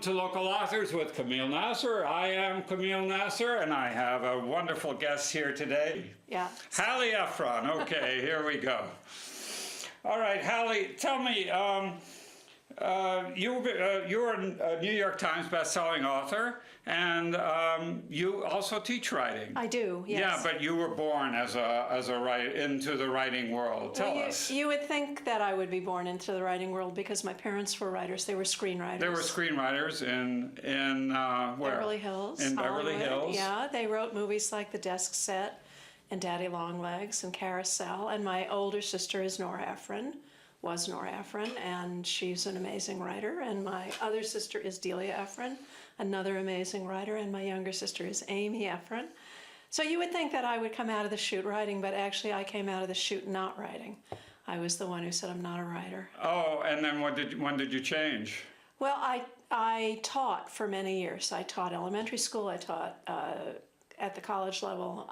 Welcome to Local Authors with Kameel Nasr. I am Kameel Nasr, and I have a wonderful guest here today. Yeah. Hallie Ephron. Okay, here we go. All right, Hallie, tell me, you're a New York Times best-selling author, and you also teach writing. I do, yes. Yeah, but you were born as a writer into the writing world. Tell us. You would think that I would be born into the writing world because my parents were writers. They were screenwriters. They were screenwriters in where? Beverly Hills. In Beverly Hills. Yeah, they wrote movies like The Desk Set and Daddy Longlegs and Carousel. And my older sister is Nora Ephron, was Nora Ephron, and she's an amazing writer. And my other sister is Delia Ephron, another amazing writer, and my younger sister is Amy Ephron. So you would think that I would come out of the chute writing, but actually I came out of the chute not writing. I was the one who said I'm not a writer. Oh, and then when did you change? Well, I taught for many years. I taught elementary school, I taught at the college level.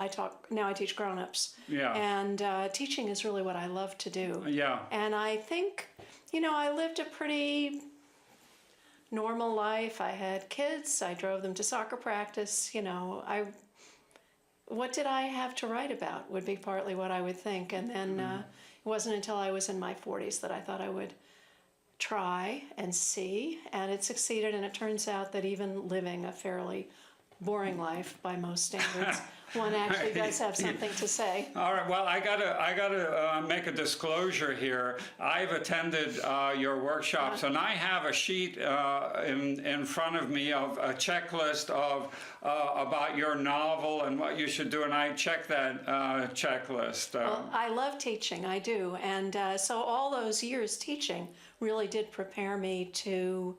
Now I teach grown-ups. Yeah. And teaching is really what I love to do. Yeah. And I think, I lived a pretty normal life. I had kids. I drove them to soccer practice. What did I have to write about would be partly what I would think. And then it wasn't until I was in my 40s that I thought I would try and see. And it succeeded. And it turns out that even living a fairly boring life by most standards, one actually does have something to say. All right. Well, I gotta make a disclosure here. I've attended your workshops, and I have a sheet in front of me of a checklist of about your novel and what you should do, and I check that checklist. Well, I love teaching. I do, and so all those years teaching really did prepare me to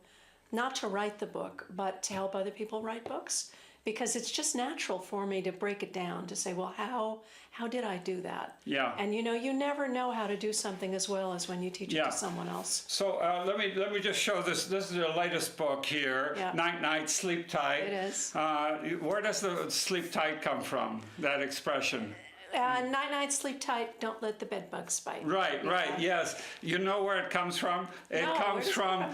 not to write the book, but to help other people write books. Because it's just natural for me to break it down, to say, well, how did I do that? Yeah. And you never know how to do something as well as when you teach it to someone else. So let me just show this. This is your latest book here. Yeah. Night, Night, Sleep Tight. It is. Where does the sleep tight come from? That expression. Night, night, sleep tight, don't let the bed bugs bite. Right, yes. You know where it comes from? It comes from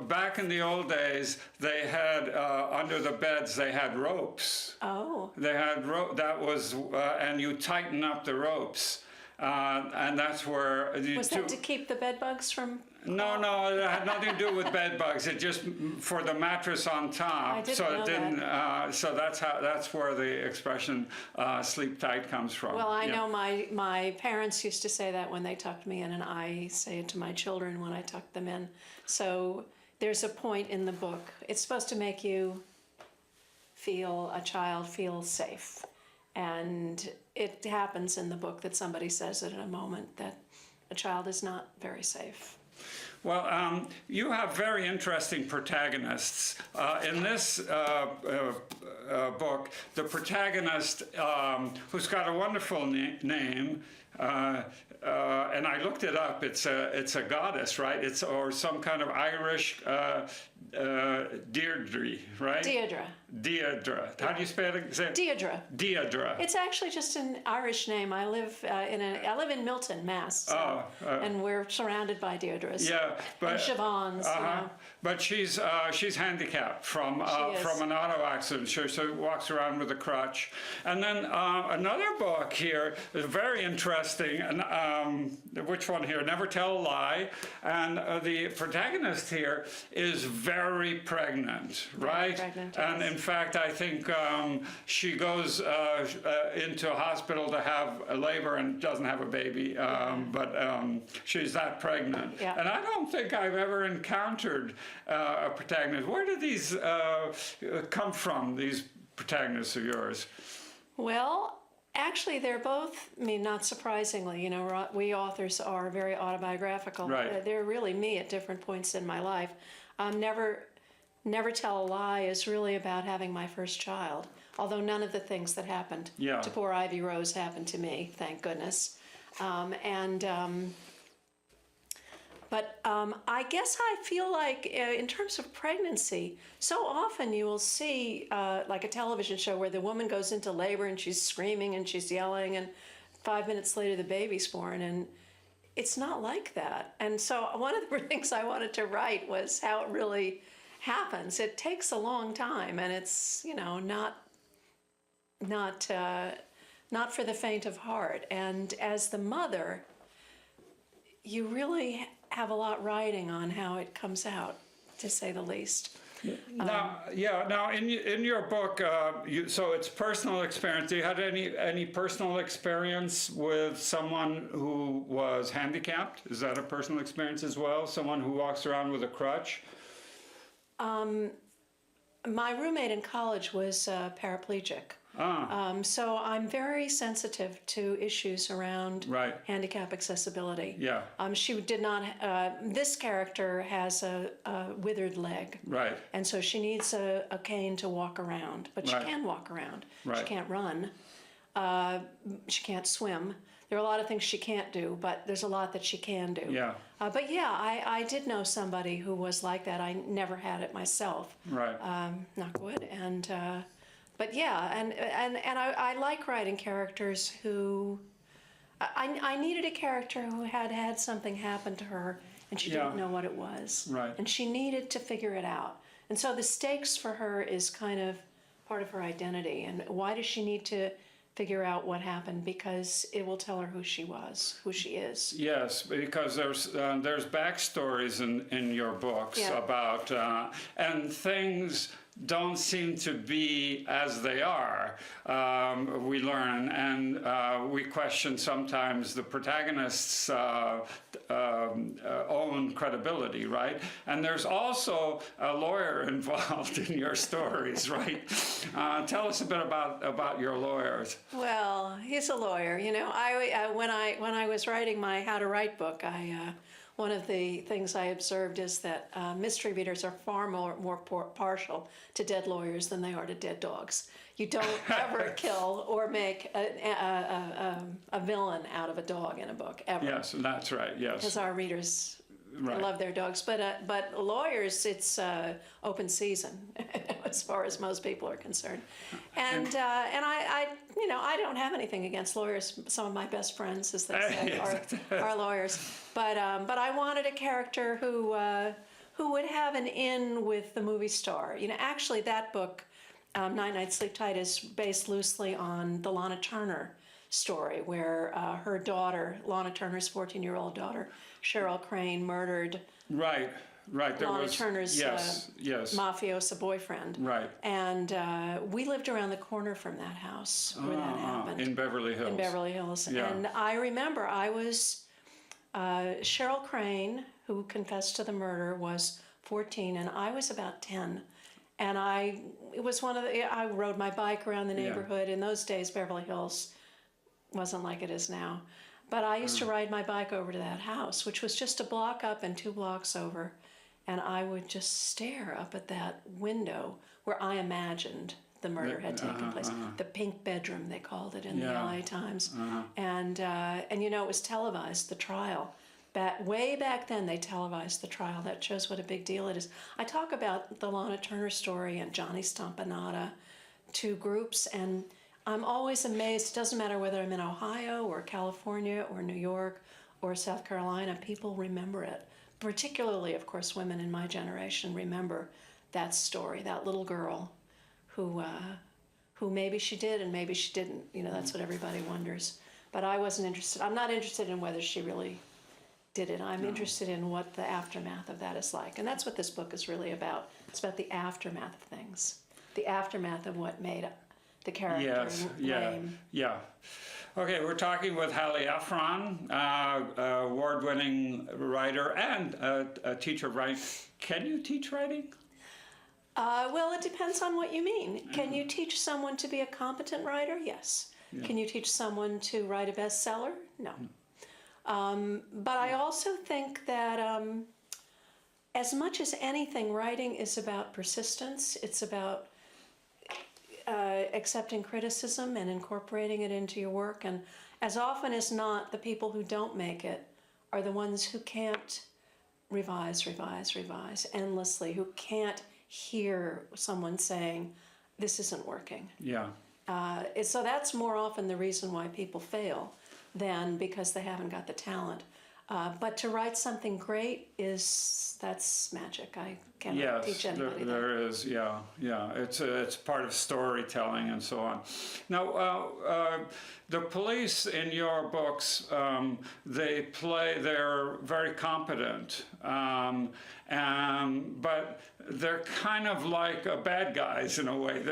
back in the old days, they had, under the beds, they had ropes. Oh. They had and you tighten up the ropes. And that's where... Was that to keep the bed bugs from... No, it had nothing to do with bed bugs. It just for the mattress on top. I didn't know that. So that's where the expression "sleep tight" comes from. Well, I know my parents used to say that when they tucked me in, and I say it to my children when I tuck them in. So there's a point in the book. It's supposed to make a child feel safe, and it happens in the book that somebody says it in a moment that a child is not very safe. Well, you have very interesting protagonists. In this book, the protagonist, who's got a wonderful name, and I looked it up. It's a goddess, right? Or some kind of Irish Deirdre, right? Deirdre. How do you spell it? Deirdre. Deirdre. It's actually just an Irish name. I live in Milton, Mass. And we're surrounded by Deirdres. Yeah, but and Siobhans. But she's handicapped from an auto accident. So walks around with a crutch. And then another book here is very interesting. And which one here? Never Tell a Lie. And the protagonist here is very pregnant, right? Pregnant, and yes. in fact, I think she goes into a hospital to have a labor and doesn't have a baby, but she's that pregnant. Yeah. And I don't think I've ever encountered a protagonist. Where do these come from, these protagonists of yours? Well, actually, they're both, not surprisingly, we authors are very autobiographical. Right. They're really me at different points in my life. Never Tell a Lie is really about having my first child, although none of the things that happened to poor Ivy Rose happened to me, thank goodness. But I guess I feel like in terms of pregnancy, so often you will see like a television show where the woman goes into labor and she's screaming and she's yelling, and 5 minutes later the baby's born, and it's not like that. And so one of the things I wanted to write was how happens. It takes a long time, and it's, you know, not for the faint of heart. And as the mother, you really have a lot riding on how it comes out, to say the least. Now, in your book, so it's personal experience. Do you have any personal experience with someone who was handicapped? Is that a personal experience as well? Someone who walks around with a crutch? My roommate in college was paraplegic. So I'm very sensitive to issues around Right. handicap accessibility. Yeah. She did not, this character has a withered leg. Right. And so she needs a cane to walk around, but she Right. can walk around. Right. She can't run. She can't swim. There are a lot of things she can't do, but there's a lot that she can do. Yeah. But yeah, I did know somebody who was like that. I never had it myself. Right. Knock wood. And but yeah, and I like writing characters who I needed a character who had something happen to her and she didn't know what it was. Right. And she needed to figure it out. And so the stakes for her is kind of part of her identity. And why does she need to figure out what happened? Because it will tell her who she was, who she is. Yes, because there's backstories in your books about and things don't seem to be as they are. We learn, and we question sometimes the protagonists' own credibility, right? And there's also a lawyer involved in your stories, right? Tell us a bit about your lawyers. Well, he's a lawyer. You know, when I was writing my How to Write book, one of the things I observed is that mystery readers are far more partial to dead lawyers than they are to dead dogs. You don't ever kill or make a villain out of a dog in a book, ever. Yes, that's right, yes. Because our readers Right. love their dogs. But lawyers, it's open season as far as most people are concerned. And I you know, I don't have anything against lawyers. Some of my best friends, as they say, are lawyers. But I wanted a character who would have an in with the movie star. You know, actually that book, Night Night Sleep Tight, is based loosely on the Lana Turner story, where her daughter, Lana Turner's 14-year-old daughter, Cheryl Crane, murdered Right. There Lana was, Turner's yes. mafioso boyfriend. Right. And we lived around the corner from that house where that happened. In Beverly Hills. In Beverly Hills. Yeah. And I remember I was, Cheryl Crane, who confessed to the murder, was 14 and I was about 10. And I rode my bike around the neighborhood. In those days, Beverly Hills wasn't like it is now. But I used to ride my bike over to that house, which was just a block up and 2 blocks over. And I would just stare up at that window where I imagined the murder had taken place. The pink bedroom, they called it in the LA Times. And you know, it was televised, the trial. Way back then, they televised the trial. That shows what a big deal it is. I talk about the Lana Turner story and Johnny Stompanato to groups, and I'm always amazed. It doesn't matter whether I'm in Ohio or California or New York or South Carolina, people remember it. Particularly, of course, women in my generation remember that story, that little girl who maybe she did and maybe she didn't. You know, that's what everybody wonders. But I wasn't interested. I'm not interested in whether she really did it. I'm interested in what the aftermath of that is like. And that's what this book is really about. It's about the aftermath of things, the aftermath of what made the character lame. Yeah. Okay, we're talking with Hallie Ephron, award-winning writer and a teacher of writing. Can you teach writing? Well, it depends on what you mean. Can you teach someone to be a competent writer? Yes. Yeah. Can you teach someone to write a bestseller? No. But I also think that as much as anything, writing is about persistence. It's about accepting criticism and incorporating it into your work. And as often as not, the people who don't make it are the ones who can't revise endlessly, who can't hear someone saying, this isn't working. Yeah. So that's more often the reason why people fail than because they haven't got the talent. But to write something great that's magic. I cannot teach anybody there is, yeah. It's part of storytelling and so on. Now, the police in your books, they're very competent, but they're kind of like bad guys in a way.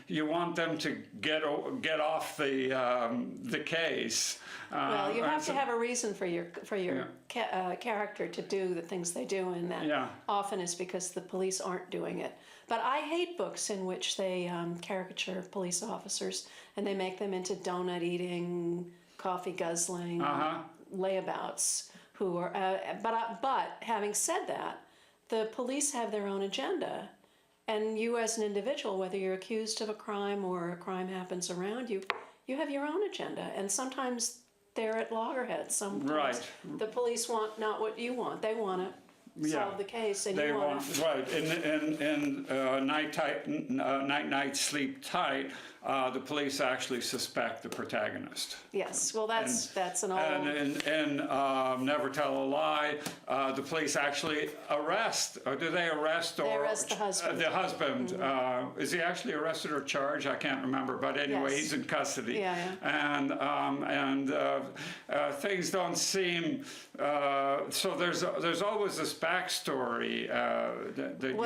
You want them to get off the case. Well, you have to have a reason for your character to do the things they do, and that often is because the police aren't doing it. But I hate books in which they caricature police officers and they make them into donut-eating, coffee-guzzling layabouts who are. But having said that, the police have their own agenda, and you as an individual, whether you're accused of a crime or a crime happens around you, you have your own agenda, and sometimes they're at loggerheads. Sometimes the police want not what you want; they want to solve the case, and you want to. Right. In Night Sleep Tight, the police actually suspect the protagonist. Yes, well, that's an old. And in Never Tell a Lie, the police actually arrest. Or do they arrest? They arrest the husband. The husband. Is he actually arrested or charged? I can't remember. But anyway, he's in custody. Yeah. And things don't seem. So there's always this backstory that you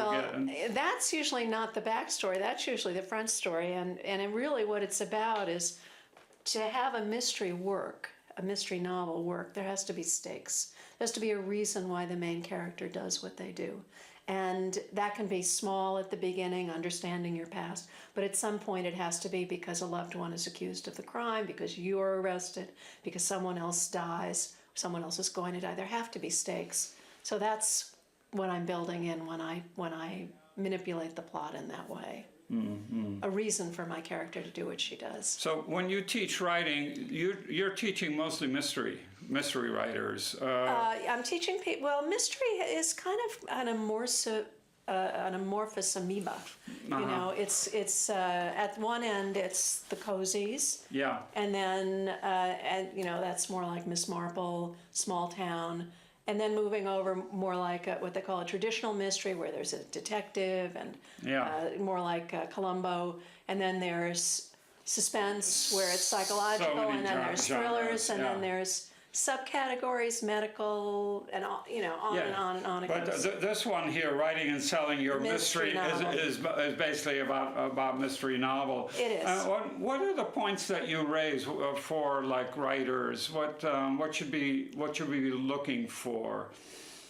get. That's usually not the backstory. That's usually the front story, and really what it's about is to have a mystery novel work, there has to be stakes. There has to be a reason why the main character does what they do. And that can be small at the beginning, understanding your past, but at some point it has to be because a loved one is accused of the crime, because you're arrested, because someone else dies, someone else is going to die. There have to be stakes. So that's what I'm building in when I manipulate the plot in that way. A reason for my character to do what she does. So when you teach writing, you're teaching mostly mystery writers. I'm teaching people. Well, mystery is kind of an amorphous amoeba. You know, it's at one end it's the cozies. Yeah. And then that's more like Miss Marple, small town. And then moving over more like what they call a traditional mystery, where there's a detective, and more like Columbo. And then there's suspense, where it's psychological, and then there's thrillers, and then there's subcategories, medical, and on and on and on it goes. But this one here, Writing and Selling Your Mystery, is basically about mystery novel. It is. What are the points that you raise for like writers? What should we be looking for?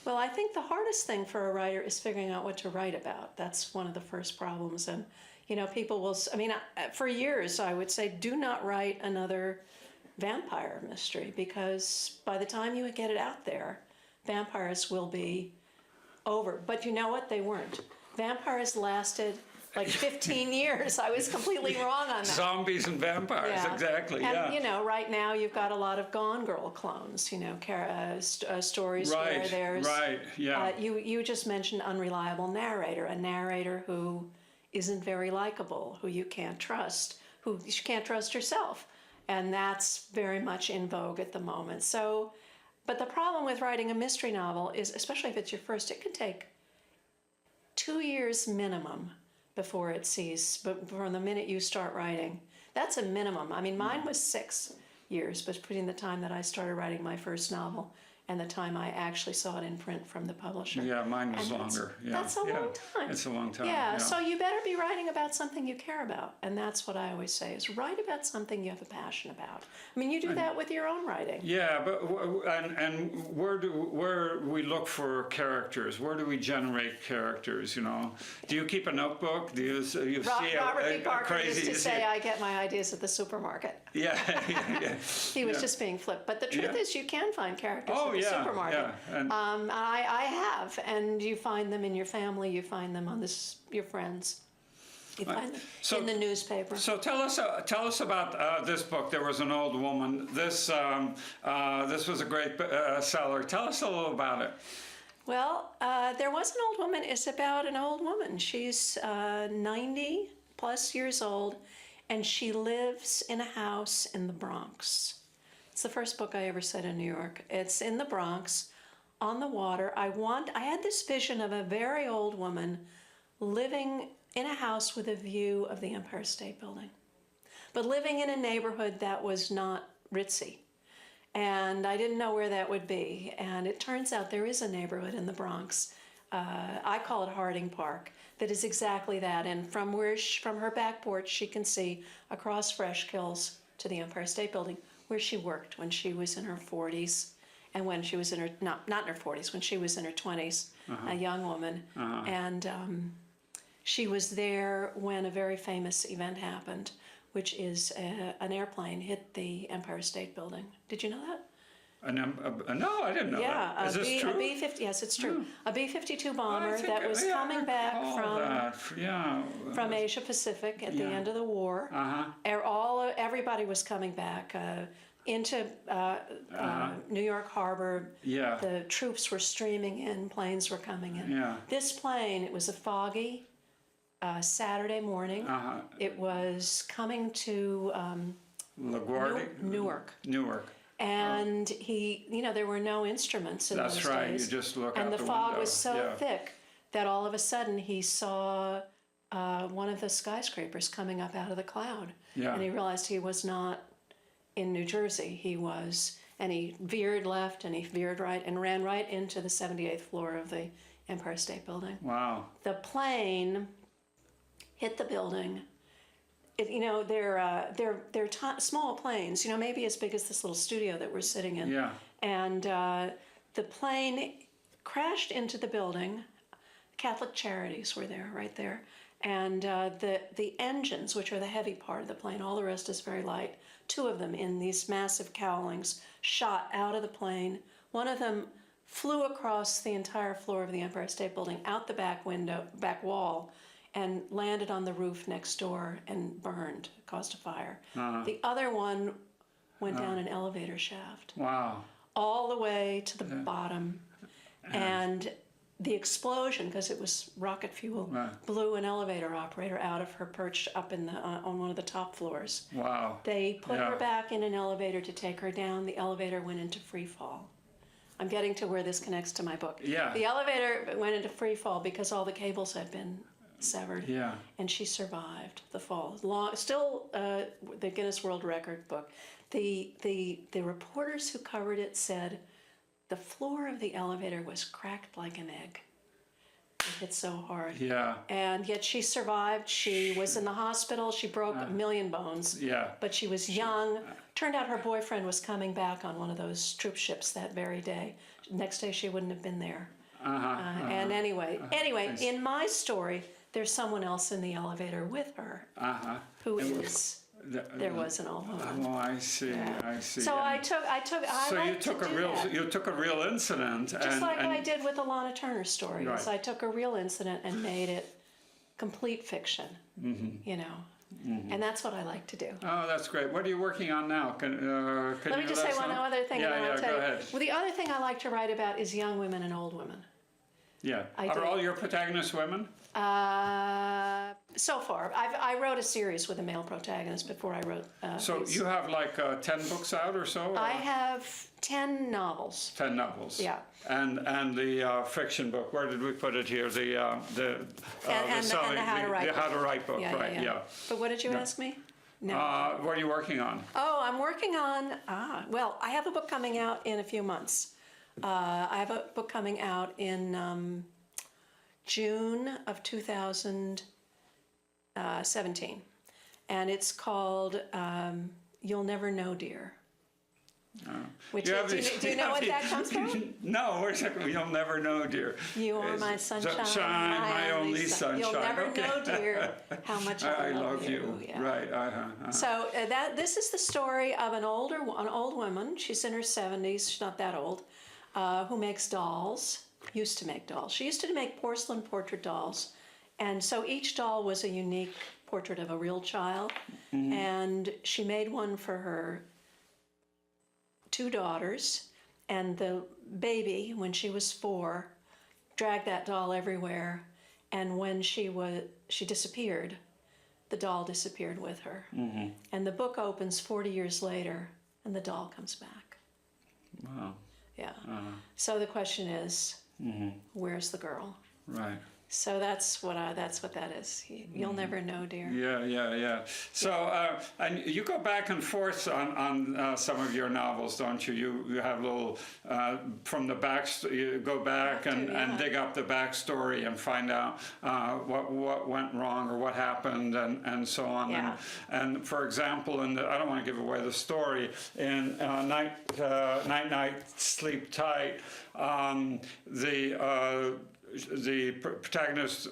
Well, I think the hardest thing for a writer is figuring out what to write about. That's one of the first problems, and people will. For years I would say, do not write another vampire mystery, because by the time you get it out there, vampires will be over. But you know what? They weren't. Vampires lasted like 15 years. I was completely wrong on that. Zombies and vampires, exactly. And right now you've got a lot of Gone Girl clones. Stories where there's you just mentioned unreliable narrator, a narrator who isn't very likable, who you can't trust, who you can't trust yourself. And that's very much in vogue at the moment. So, but the problem with writing a mystery novel is, especially if it's your first, it can take 2 years minimum before it sees, but from the minute you start writing. That's a minimum. I mean, mine was 6 years between the time that I started writing my first novel and the time I actually saw it in print from the publisher. Yeah, mine was longer. That's a long time. It's a long time. Yeah, so you better be writing about something you care about. And that's what I always say, is write about something you have a passion about. I mean, you do that with your own writing. Yeah, but where we look for characters? Where do we generate characters, Do you keep a notebook? Do you see Robert B. Parker crazy... used to say, I get my ideas at the supermarket. Yeah. He was just being flipped. But the truth is, you can find characters at the supermarket. Yeah. And I have, and you find them in your family, you find them on your friends, you find them in the newspaper. So tell us about this book. There was an old woman. This was a great seller. Tell us a little about it. Well, There Was an Old Woman is about an old woman. She's 90 plus years old, and she lives in a house in the Bronx. It's the first book I ever set in New York. It's in the Bronx, on the water. I had this vision of a very old woman living in a house with a view of the Empire State Building, but living in a neighborhood that was not ritzy. And I didn't know where that would be. And it turns out there is a neighborhood in the Bronx. I call it Harding Park. That is exactly that. And from her back porch, she can see across Fresh Kills to the Empire State Building, where she worked when she was in her 40s, and when she was in her not in her 40s, when she was in her 20s, a young woman, and she was there when a very famous event happened, which is an airplane hit the Empire State Building. Did you know that? No, I didn't know that. Is this true? A B-50, yes, it's true. A B-52 bomber that was coming back from Asia Pacific at the end of the war. Everybody was coming back into New York Harbor. Yeah. The troops were streaming in, planes were coming in. Yeah. This plane, it was a foggy Saturday morning. It was coming to LaGuardia? Newark. Newark. And there were no instruments in those days. That's right, you just look out the window. And the fog was so thick that all of a sudden he saw one of the skyscrapers coming up out of the cloud. Yeah. And he realized he was not in New Jersey. And he veered left and he veered right and ran right into the 78th floor of the Empire State Building. Wow. The plane hit the building. They're small planes, maybe as big as this little studio that we're sitting in. Yeah. And the plane crashed into the building. Catholic Charities were there, right there. And the engines, which are the heavy part of the plane, all the rest is very light. Two of them in these massive cowlings shot out of the plane. One of them flew across the entire floor of the Empire State Building, out the back wall, and landed on the roof next door and burned, caused a fire. The other one went down an elevator shaft. Wow. All the way to the bottom. And the explosion, because it was rocket fuel, blew an elevator operator out of her perch up on one of the top floors. Wow. They put her back in an elevator to take her down. The elevator went into free fall. I'm getting to where this connects to my book. Yeah. The elevator went into free fall because all the cables had been severed. Yeah. And she survived the fall. Still the Guinness World Record book. The reporters who covered it said the floor of the elevator was cracked like an egg. It hit so hard. Yeah. And yet she survived. She was in the hospital. She broke a million bones. Yeah. But she was young. Turned out her boyfriend was coming back on one of those troop ships that very day. Next day she wouldn't have been there. And anyway, in my story, there's someone else in the elevator with her who is. There was an old woman. Oh, I see. Yeah. I see. So I took a real incident, just like I did with the Lana Turner story. Right. So I took a real incident and made it complete fiction. And that's what I like to do. Oh, that's great. What are you working on now? Let me just say one other thing. Yeah, go ahead. Well, the other thing I like to write about is young women and old women. Yeah. Are all your protagonists women? So far. I wrote a series with a male protagonist before I wrote So you have like 10 books out or so? Or? I have 10 novels. 10 novels. Yeah. And the fiction book, where did we put it here? The How to Write book, yeah. But what did you ask me? No. What are you working on? Oh, I'm working on, I have a book coming out in a few months. I have a book coming out in June of 2017, and it's called You'll Never Know, Dear. Which, do you know what that comes from? No, wait a second. You'll never know, dear. You are my sunshine, my only sunshine. You'll never know, dear, how much I love you. Yeah. Right. So this is the story of an old woman. She's in her 70s. She's not that old. Who makes dolls. Used to make dolls. She used to make porcelain portrait dolls, and so each doll was a unique portrait of a real child. And she made one for her 2 daughters, and the baby, when she was 4, dragged that doll everywhere, and when she disappeared, the doll disappeared with her. And the book opens 40 years later, and the doll comes back. Wow. Yeah. So the question is, where's the girl? Right. So that's what that is. You'll never know, dear. Yeah. So, and you go back and forth on some of your novels, don't you? You have little, from the back, you go back and dig up the backstory and find out what went wrong or what happened and so on. Yeah. And for example, I don't want to give away the story, in Night, Sleep Tight, the protagonist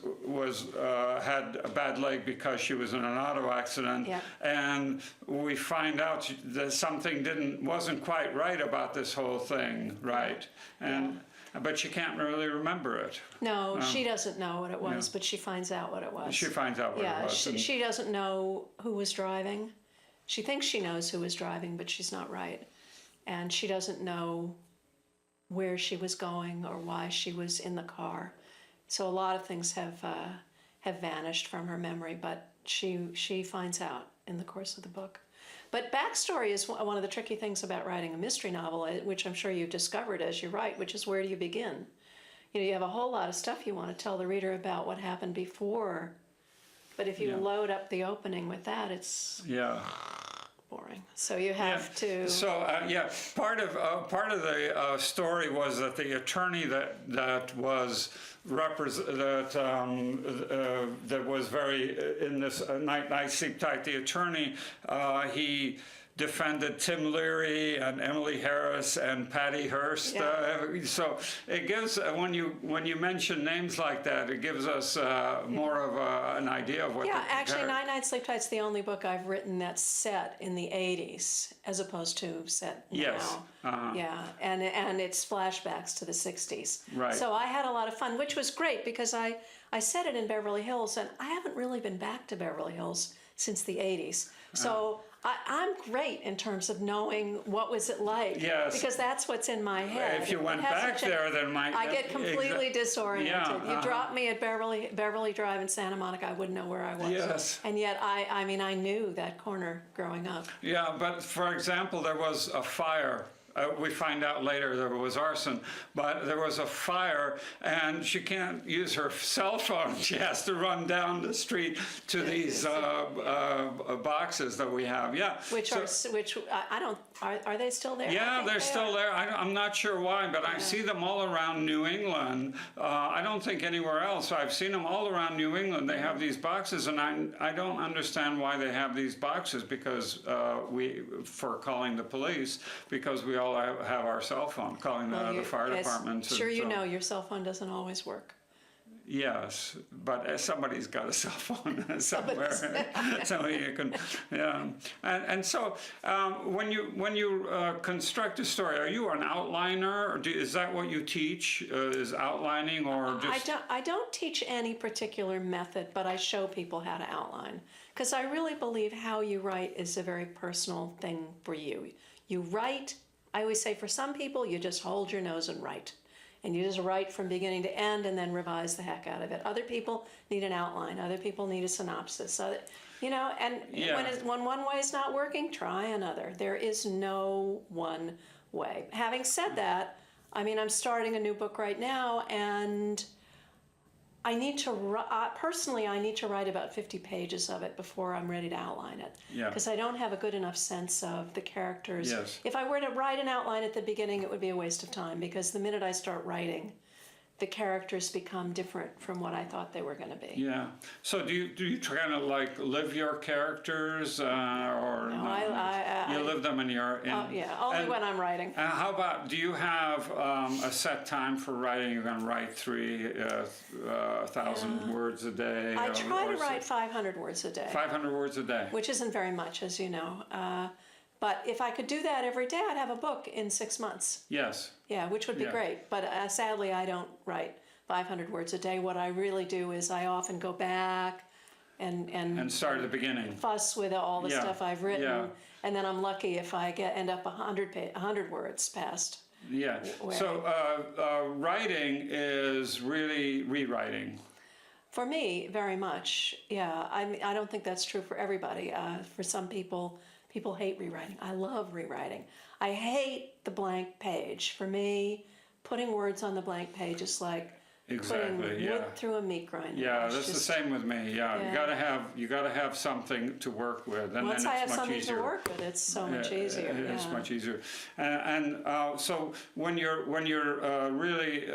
had a bad leg because she was in an auto accident, and we find out that something wasn't quite right about this whole thing, right? But she can't really remember it. No, she doesn't know what it was, but she finds out what it was. She finds out what it was. She doesn't know who was driving. She thinks she knows who was driving, but she's not right, and she doesn't know where she was going or why she was in the car. So a lot of things have vanished from her memory, but she finds out in the course of the book. But backstory is one of the tricky things about writing a mystery novel, which I'm sure you've discovered as you write, which is, where do you begin? You have a whole lot of stuff you want to tell the reader about what happened before, but if you load up the opening with that, it's boring. So you have to. So part of the story was that the attorney that was that was very in this Night, Sleep Tight. The attorney, he defended Tim Leary and Emily Harris and Patty Hearst. So it gives, when you mention names like that, it gives us more of an idea of what. Yeah, actually, Night, Sleep Tight's the only book I've written that's set in the 80s as opposed to set now. Yes. Yeah, and it's flashbacks to the 60s. Right. So I had a lot of fun, which was great because I set it in Beverly Hills, and I haven't really been back to Beverly Hills since the 80s. So I'm great in terms of knowing what was it like. Yes. Because that's what's in my head. If you went back there, then I get completely disoriented. You dropped me at Beverly Drive in Santa Monica, I wouldn't know where I was. Yes. And yet I knew that corner growing up. Yeah, but for example, there was a fire. We find out later there was arson, but there was a fire, and she can't use her cell phone. She has to run down the street to these boxes that we have. Yeah. Are they still there? Yeah, they're still there. I'm not sure why, but I see them all around New England. I don't think anywhere else. I've seen them all around New England. They have these boxes, and I don't understand why they have these boxes, because for calling the police, because we all have our cell phone, calling the fire department. Sure, your cell phone doesn't always work. Yes, but somebody's got a cell phone somewhere, so you can. Yeah, and so when you construct a story, are you an outliner, or is that what you teach? Is outlining, or just? I don't teach any particular method, but I show people how to outline, because I really believe how you write is a very personal thing for you. You write. I always say, for some people, you just hold your nose and write. And you just write from beginning to end and then revise the heck out of it. Other people need an outline. Other people need a synopsis. When one way is not working, try another. There is no one way. Having said that, I'm starting a new book right now, and I need to personally, I need to write about 50 pages of it before I'm ready to outline it. Yeah. Because I don't have a good enough sense of the characters. Yes. If I were to write an outline at the beginning, it would be a waste of time, because the minute I start writing, the characters become different from what I thought they were going to be. Yeah. So do you kind of like live your characters, or no? You live them in your. Only when I'm writing. How about, do you have a set time for writing? You're going to write 3,000 words a day. I try to write 500 words a day. 500 words a day. Which isn't very much, as you know. But if I could do that every day, I'd have a book in 6 months. Yes. Yeah, which would be great. But sadly, I don't write 500 words a day. What I really do is I often go back and start at the beginning. Fuss with all the stuff I've written. Yeah. And then I'm lucky if I end up 100 words past. Yeah. So writing is really rewriting. For me, very much. Yeah. I don't think that's true for everybody. For some people, people hate rewriting. I love rewriting. I hate the blank page. For me, putting words on the blank page is like putting wood through a meat grinder. Yeah, that's the same with me. Yeah, you gotta have something to work with, and once then I it's have much something easier. to work with, it's so much easier. It's much easier. So when you're really,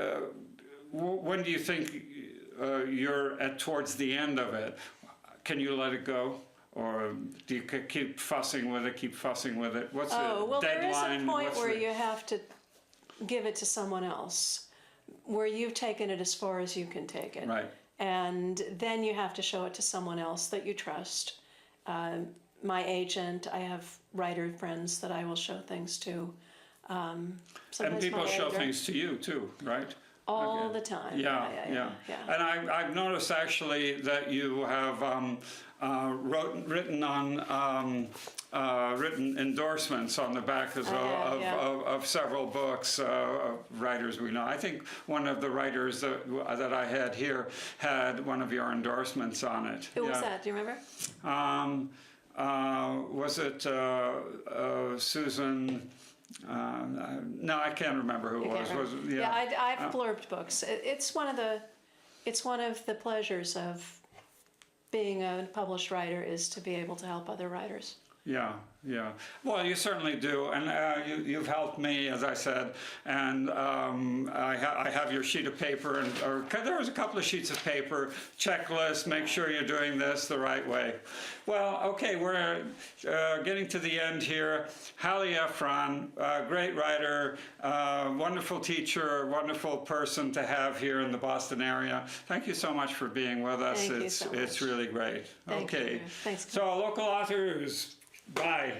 when do you think you're towards the end of it? Can you let it go? Or do you keep fussing with it, What's the deadline? There is a point where you have to give it to someone else, where you've taken it as far as you can take it. Right. And then you have to show it to someone else that you trust. My agent, I have writer friends that I will show things to. And people show things to you too, right? All the time. Yeah. And I've noticed actually that you have written endorsements on the back of several books of writers we know. I think one of the writers that I had here had one of your endorsements on it. Who was that? Do you remember? Was it Susan? No, I can't remember who it was. I've blurbed books. It's one of the pleasures of being a published writer is to be able to help other writers. Yeah. Well, you certainly do, and you've helped me, as I said, and I have your sheet of paper, or there was a couple of sheets of paper, checklist, make sure you're doing this the right way. Well, okay, we're getting to the end here. Hallie Ephron, great writer, wonderful teacher, wonderful person to have here in the Boston area. Thank you so much for being with us. Thank you so much. It's really great. Thank you. Thanks. So, local authors, bye.